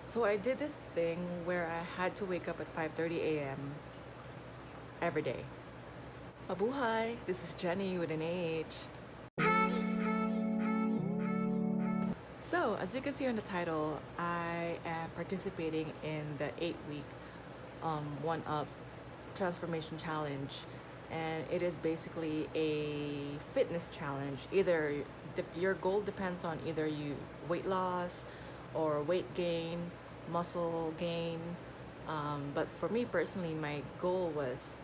So I did this thing where I had to wake up at 5:30 a.m. every day. Mabuhay! This is Jenny with an H. So, as you can see on the title, I am participating in the 8-week One Up Transformation Challenge. And it is basically a fitness challenge. Your goal depends on either you weight loss or weight gain, muscle gain. But for me personally, my goal was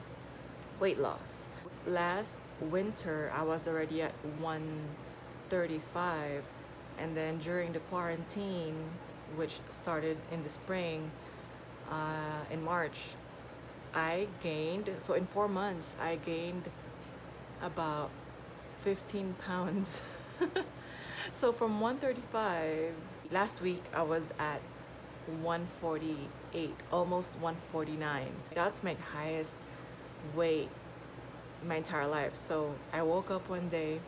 weight loss. Last winter, I was already at 135, and then during the quarantine, which started in the spring, in March, I gained, so in 4 months, I gained about 15 pounds. So from 135, last week I was at 148, almost 149. That's my highest weight my entire life. So I woke up one day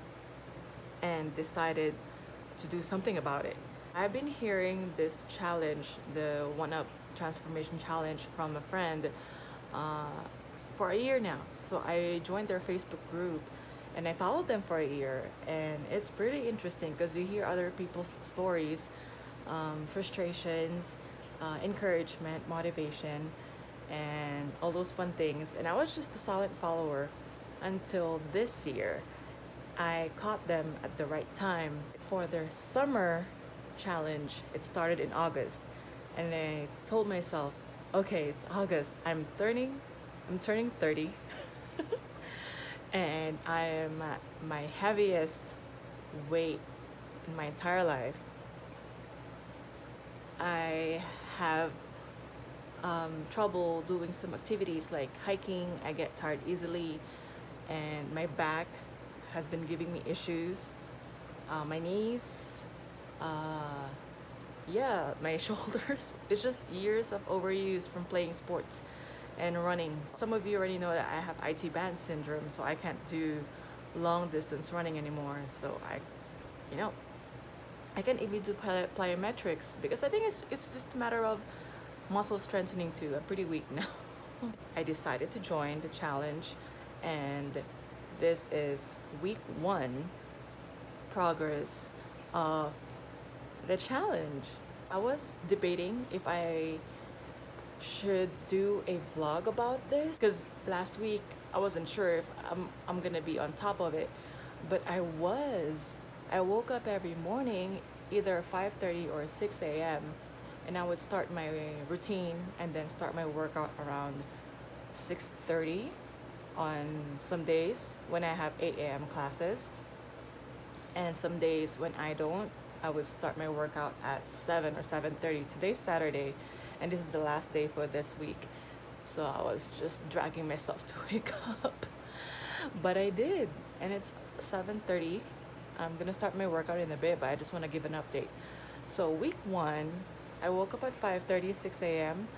and decided to do something about it. I've been hearing this challenge, the One Up Transformation Challenge, from a friend uh, for a year now. So I joined their Facebook group and I followed them for a year. And it's pretty interesting because you hear other people's stories, frustrations, encouragement, motivation, and all those fun things. And I was just a silent follower until this year. I caught them at the right time for their summer challenge. It started in August, and I told myself, okay, it's August. I'm turning 30, and I am at my heaviest weight in my entire life. I have trouble doing some activities like hiking. I get tired easily, and my back has been giving me issues. My knees, uh, yeah, my shoulders. It's just years of overuse from playing sports and running. Some of you already know that I have IT band syndrome, so I can't do long distance running anymore. So you know, I can't even do plyometrics because I think it's just a matter of muscle strengthening too. I'm pretty weak now. I decided to join the challenge, and this is week 1 progress of the challenge. I was debating if I should do a vlog about this because last week I wasn't sure if I'm gonna be on top of it, but I was. I woke up every morning either 5:30 or 6 a.m. and I would start my routine and then start my workout around 6:30 on some days when I have 8 a.m. classes, and some days when I don't, I would start my workout at 7 or 7:30. Today's Saturday, and this is the last day for this week. So I was just dragging myself to wake up. But I did, and it's 7:30. I'm gonna start my workout in a bit, but I just want to give an update. So week 1, I woke up at 5:30, 6 a.m.,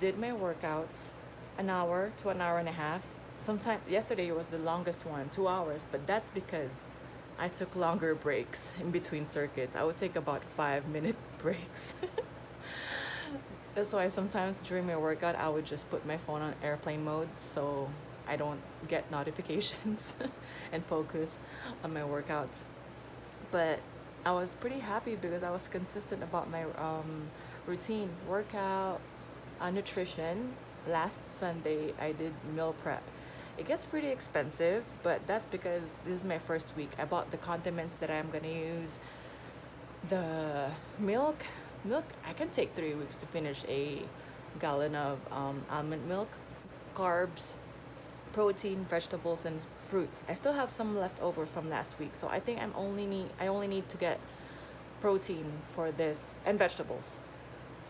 did my workouts, an hour to an hour and a half. Sometimes yesterday was the longest one, 2 hours, but that's because I took longer breaks in between circuits. I would take about 5-minute breaks. That's why sometimes during my workout, I would just put my phone on airplane mode so I don't get notifications and focus on my workouts. But I was pretty happy because I was consistent about my routine, workout, nutrition. Last Sunday, I did meal prep. It gets pretty expensive, but that's because this is my first week. I bought the condiments that I'm gonna use. The milk, I can take 3 weeks to finish a gallon of almond milk. Carbs, protein, vegetables, and fruits. I still have some left over from last week, so I think I only need to get protein for this and vegetables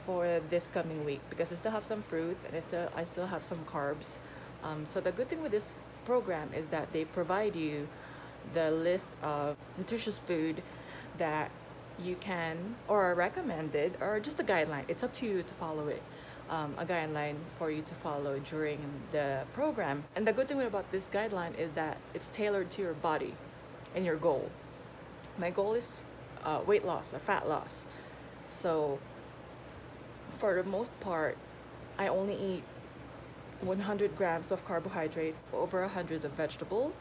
for this coming week because I still have some fruits and I still have some carbs. So the good thing with this program is that they provide you the list of nutritious food that you can or are recommended or just a guideline. It's up to you to follow it. A guideline for you to follow during the program. And the good thing about this guideline is that it's tailored to your body and your goal. My goal is weight loss or fat loss. So For the most part, I only eat 100 grams of carbohydrates, over 100 of vegetables,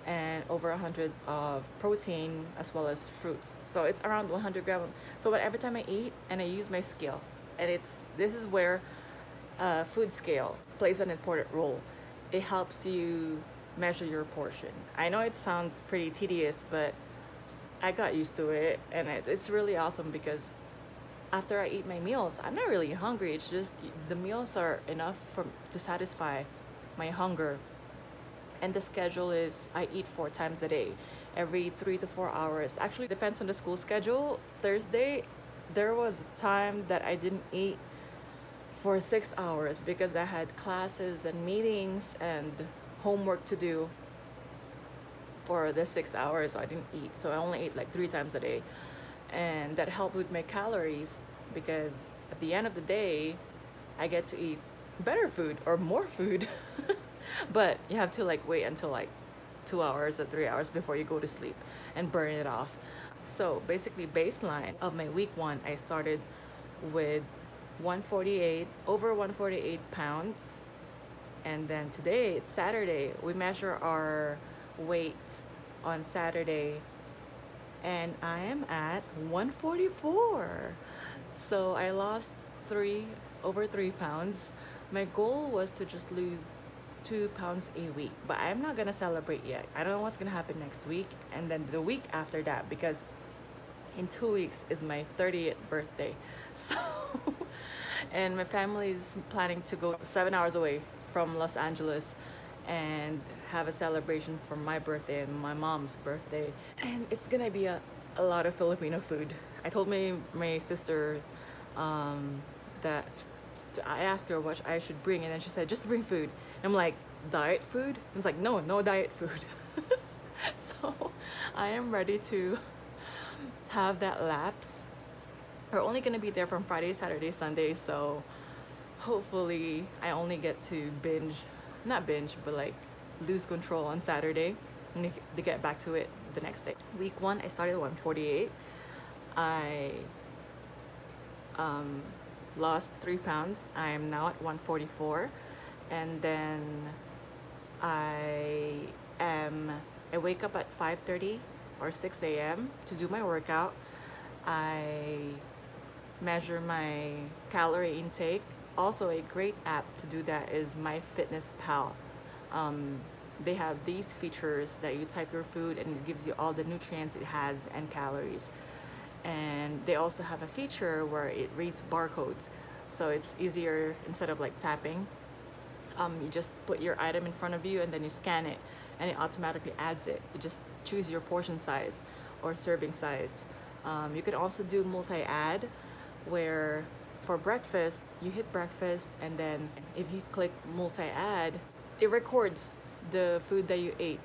and over 100 of protein, as well as fruits. So it's around 100 grams. So every time I eat, and I use my scale, and this is where food scale plays an important role. It helps you measure your portion. I know it sounds pretty tedious, but I got used to it, and it's really awesome because after I eat my meals, I'm not really hungry. It's just the meals are enough to satisfy my hunger. And the schedule is I eat 4 times a day, every 3 to 4 hours. Actually, depends on the school schedule. Thursday, there was a time that I didn't eat for 6 hours because I had classes and meetings and homework to do for the 6 hours. So I didn't eat. So I only ate like 3 times a day. And that helped with my calories because at the end of the day, I get to eat better food or more food. But you have to like wait until like 2 hours or 3 hours before you go to sleep and burn it off. So basically, baseline of my week 1, I started with 148, over 148 pounds. And then today, it's Saturday, we measure our weight on Saturday, and I am at 144. So I lost over 3 pounds. My goal was to just lose 2 pounds a week, but I'm not gonna celebrate yet. I don't know what's gonna happen next week and then the week after that, because in 2 weeks is my 30th birthday. So and my family is planning to go 7 hours away from Los Angeles and have a celebration for my birthday and my mom's birthday, and it's gonna be a lot of Filipino food. I told my sister that I asked her what I should bring, and then she said just bring food. And I'm like, diet food? I was like, no diet food. So I am ready to have that lapse. We're only gonna be there from Friday, Saturday, Sunday, so hopefully I only get to not binge, but like lose control on Saturday and to get back to it the next day. Week 1, I started at 148. I lost 3 pounds. I am now at 144. And then I wake up at 5:30 or 6 a.m. to do my workout. I measure my calorie intake. Also, a great app to do that is MyFitnessPal. They have these features that you type your food and it gives you all the nutrients it has and calories. And they also have a feature where it reads barcodes, so it's easier. Instead of like tapping, you just put your item in front of you and then you scan it and it automatically adds it. You just choose your portion size or serving size. You can also do multi-add, where for breakfast you hit breakfast, and then if you click multi-add, it records the food that you ate,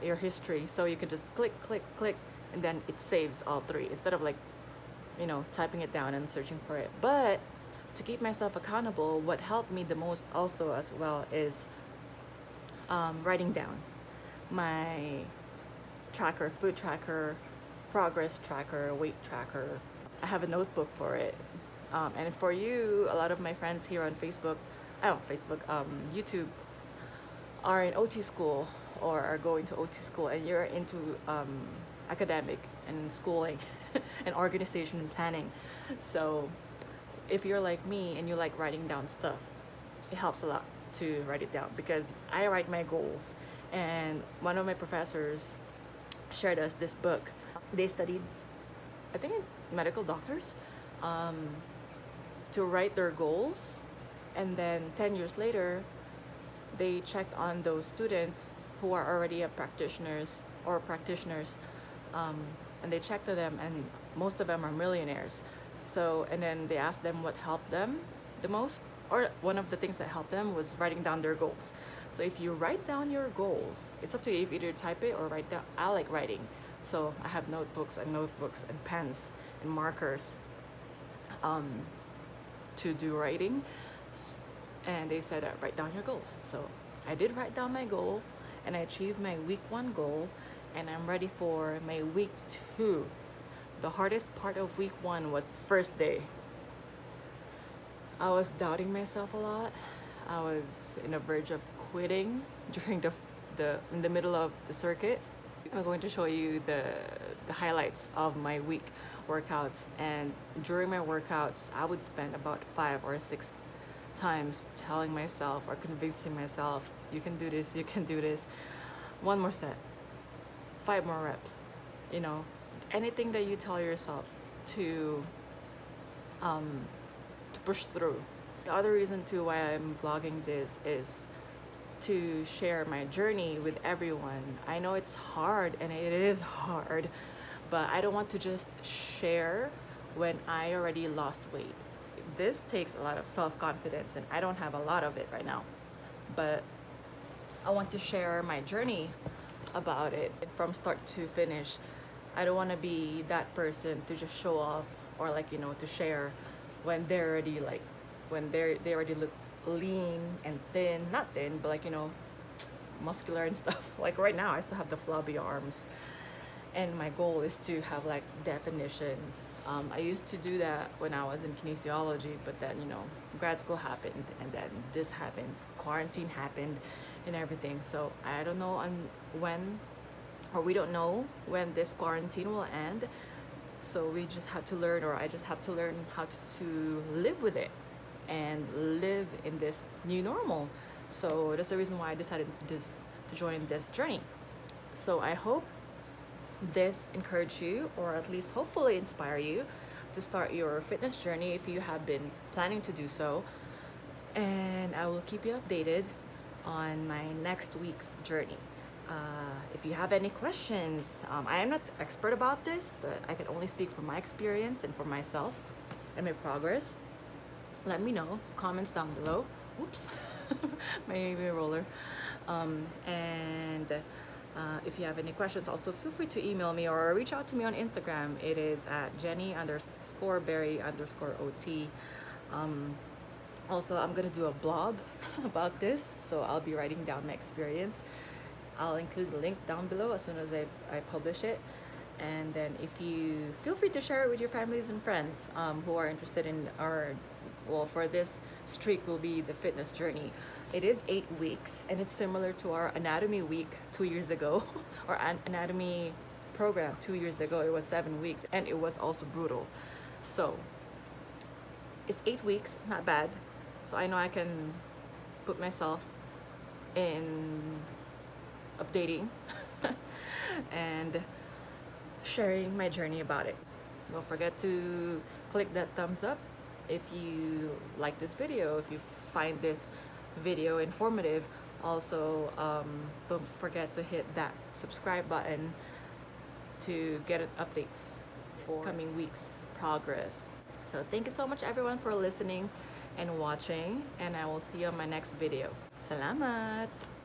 your history, so you can just click, and then it saves all 3 instead of like typing it down and searching for it. But to keep myself accountable, what helped me the most also as well is writing down my tracker, food tracker, progress tracker, weight tracker. I have a notebook for it. And for you, a lot of my friends here on YouTube are in OT school or are going to OT school, and you're into academic and schooling and organization and planning. So if you're like me and you like writing down stuff, it helps a lot to write it down, because I write my goals. And one of my professors shared us this book. They studied, I think, medical doctors to write their goals, and then 10 years later they checked on those students who are already practitioners, and they checked to them, and most of them are millionaires. So, and then they asked them what helped them the most, or one of the things that helped them was writing down their goals. So if you write down your goals, it's up to you if you either type it or write down. I like writing, so I have notebooks and pens and markers to do writing. And they said, write down your goals. So I did write down my goal, and I achieved my week 1 goal, and I'm ready for my week 2. The hardest part of week 1 was the first day. I was doubting myself a lot. I was in the verge of quitting during the in the middle of the circuit. I'm going to show you the highlights of my week workouts, and during my workouts I would spend about 5 or 6 times telling myself or convincing myself, you can do this, you can do this, one more set, 5 more reps, you know, anything that you tell yourself to um, to push through. The other reason too why I'm vlogging this is to share my journey with everyone. I know it's hard, and it is hard, but I don't want to just share when I already lost weight. This takes a lot of self-confidence, and I don't have a lot of it right now, but I want to share my journey about it from start to finish. I don't want to be that person to just show off, or like, you know, to share when they're already like, when they already look lean and thin, not thin, but like, you know, muscular and stuff. Like right now I still have the flabby arms, and my goal is to have like definition. I used to do that when I was in kinesiology, but then, you know, grad school happened, and then this happened, quarantine happened and everything. So I don't know when, or we don't know when this quarantine will end. So we just have to learn, or I just have to learn how to live with it and live in this new normal. So that's the reason why I decided to join this journey. So I hope this encourage you, or at least hopefully inspire you to start your fitness journey if you have been planning to do so. And I will keep you updated on my next week's journey. If you have any questions, I am not the expert about this, but I can only speak from my experience and for myself and my progress. Let me know, comments down below. Oops, my roller. And if you have any questions, also feel free to email me or reach out to me on Instagram. It is at Jenny_Berry_OT. Also, I'm gonna do a blog about this, so I'll be writing down my experience. I'll include the link down below as soon as I publish it. And then if you feel free to share it with your families and friends who are interested in our, well, for this streak will be the fitness journey. It is 8 weeks, and it's similar to our anatomy week 2 years ago, or an anatomy program 2 years ago. It was 7 weeks, and it was also brutal. So it's 8 weeks, not bad. So I know I can put myself in updating and sharing my journey about it. Don't forget to click that thumbs up if you like this video, if you find this video informative. Also, don't forget to hit that subscribe button to get updates for coming weeks' progress. So thank you so much everyone for listening and watching, and I will see you on my next video. Salamat!